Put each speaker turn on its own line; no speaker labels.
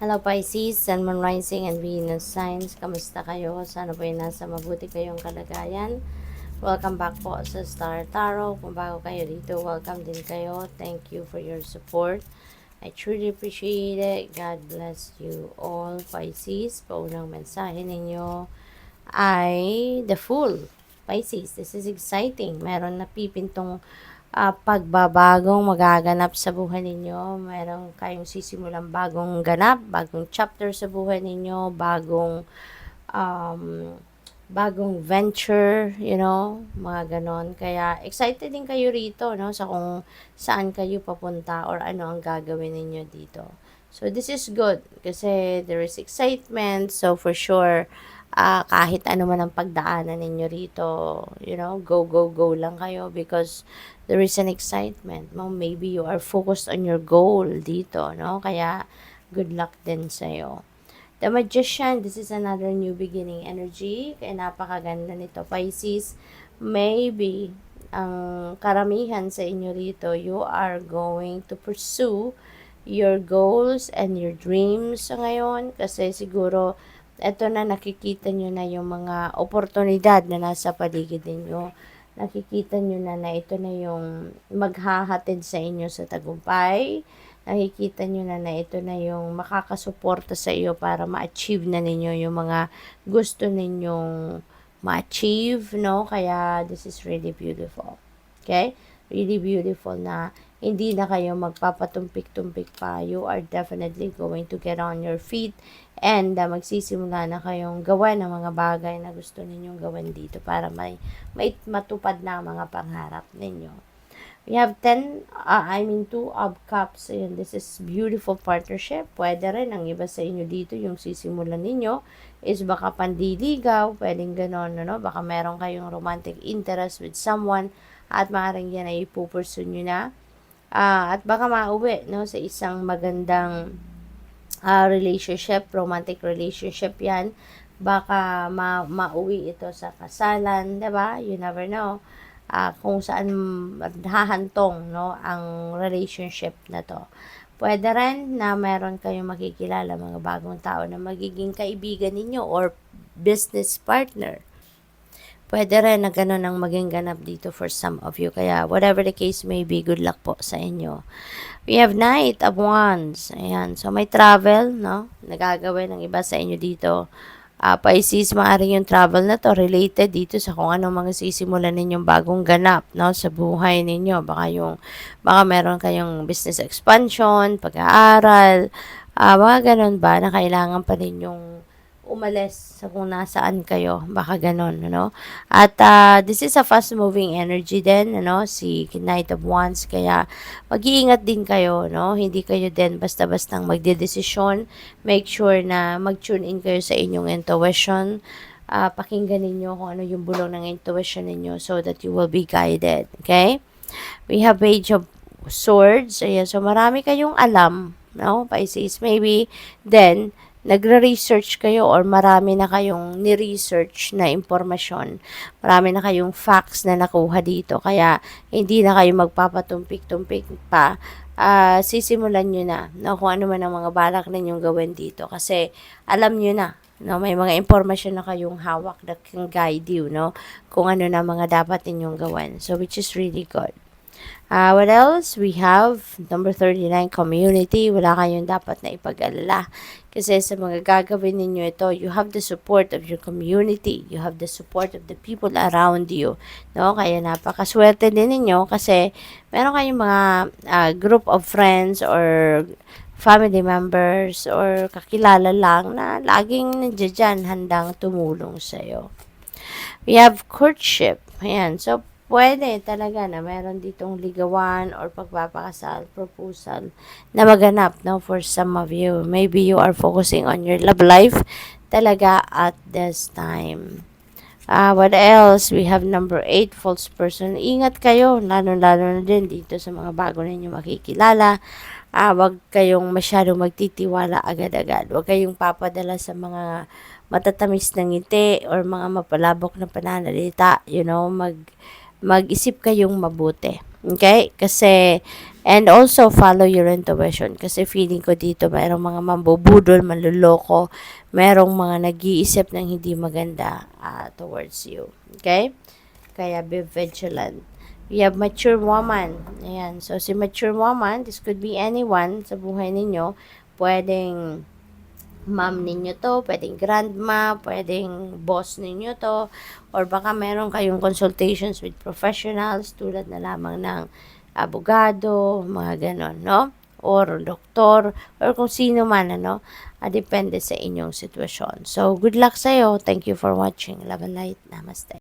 Hello Pisces, Sun, Moon, Rising, and Venus signs. Kamusta kayo? Sana po ay nasa mabuti kayong kalagayan. Welcome back po sa Star Tarot. Kung bago kayo dito, welcome din kayo. Thank you for your support. I truly appreciate it. God bless you all, Pisces. Paunang mensahe ninyo ay The Fool. Pisces, this is exciting. Meron napipintong pagbabagong magaganap sa buhay ninyo. Meron kayong sisimulang bagong ganap, bagong chapter sa buhay ninyo, um, bagong venture, mga ganon. Kaya excited din kayo rito, no, sa kung saan kayo papunta or ano ang gagawin ninyo dito. So this is good kasi there is excitement. So for sure, kahit ano man ang pagdaanan ninyo rito, go, go, go lang kayo because there is an excitement. No? Maybe you are focused on your goal dito, no? Kaya good luck din sa'yo. The Magician, this is another new beginning energy. Kaya napakaganda nito, Pisces. Maybe, ang karamihan sa inyo rito, you are going to pursue your goals and your dreams sa ngayon. Kasi siguro, eto na nakikita nyo na yung mga oportunidad na nasa paligid ninyo. Nakikita nyo na ito na yung maghahatid sa inyo sa tagumpay. Nakikita nyo na ito na yung makakasuporta sa iyo para ma-achieve na ninyo yung mga gusto ninyong ma-achieve, no? Kaya this is really beautiful. Okay? Really beautiful na hindi na kayo magpapatumpik-tumpik pa. You are definitely going to get on your feet and magsisimula na kayong gawa ng mga bagay na gusto ninyong gawin dito para may matupad na ang mga pangarap ninyo. We have 2 of cups. Ayan, this is beautiful partnership. Pwede rin ang iba sa inyo dito, yung sisimulan ninyo is baka pandiligaw, pwedeng ganon, no? Baka meron kayong romantic interest with someone at maaaring yan ay ipupursue nyo na. At baka mauwi, no, sa isang magandang relationship, romantic relationship yan. Baka mauwi ito sa kasalan, diba? You never know. Kung saan hahantong, no, ang relationship na to. Pwede rin na meron kayong makikilala mga bagong tao na magiging kaibigan ninyo or business partner. Pwede rin na ganun ang maging ganap dito for some of you. Kaya whatever the case may be, good luck po sa inyo. We have Knight of Wands. Ayan. So may travel, no? Nagagawin ng iba sa inyo dito. Pisces, maaari yung travel na to related dito sa kung ano mga sisimulan ninyong bagong ganap, no, sa buhay ninyo. Baka meron kayong business expansion, pag-aaral, mga ganun ba na kailangan pa ninyong umalis sa kung nasaan kayo, baka ganon, ano. At this is a fast moving energy din, ano, si Knight of Wands, kaya mag-iingat din kayo, no, hindi kayo din basta-bastang magdedesisyon. Make sure na mag-tune in kayo sa inyong intuition. Pakinggan ninyo kung ano yung bulong ng intuition ninyo so that you will be guided, okay? We have Page of Swords, ayan, so marami kayong alam, no, Pisces, maybe then nagre-research kayo or marami na kayong ni-research na impormasyon. Marami na kayong facts na nakuha dito. Kaya, hindi na kayo magpapatumpik-tumpik pa. Sisimulan nyo na, no, kung ano man ang mga balak ninyong gawin dito. Kasi, alam nyo na, no, may mga impormasyon na kayong hawak that can guide you, no, kung ano na mga dapat ninyong gawin. So, which is really good. What else? We have number 39, community. Wala kayong dapat na ipag-alala. Kasi sa mga gagawin ninyo ito, you have the support of your community. You have the support of the people around you. No? Kaya napakaswerte din ninyo kasi meron kayong mga group of friends or family members or kakilala lang na laging nandiyan handang tumulong sa'yo. We have courtship. Ayan. So, pwede talaga na meron ditong ligawan or pagpapakasal, proposal na maganap, no, for some of you. Maybe you are focusing on your love life talaga at this time. What else? We have number 8, false person. Ingat kayo, lalo-lalo na din dito sa mga bago ninyo makikilala. Wag kayong masyadong magtitiwala agad-agad. Wag kayong papadala sa mga matatamis na ngiti or mga mapalabok na pananalita. Mag-isip kayong mabuti. Okay? Kasi And also, follow your intuition. Kasi feeling ko dito, mayroong mga mambubudol, manluloko, merong mga nag-iisip ng hindi maganda towards you. Okay? Kaya be vigilant. We have mature woman. Ayan. So, si mature woman, this could be anyone sa buhay ninyo. Pwedeng ma'am ninyo to, pwedeng grandma, pwedeng boss ninyo to, or baka meron kayong consultations with professionals tulad na lamang ng abogado, mga ganon, no? Or doktor, or kung sino man, ano, depende sa inyong sitwasyon. So, good luck sa'yo. Thank you for watching. Love and light. Namaste.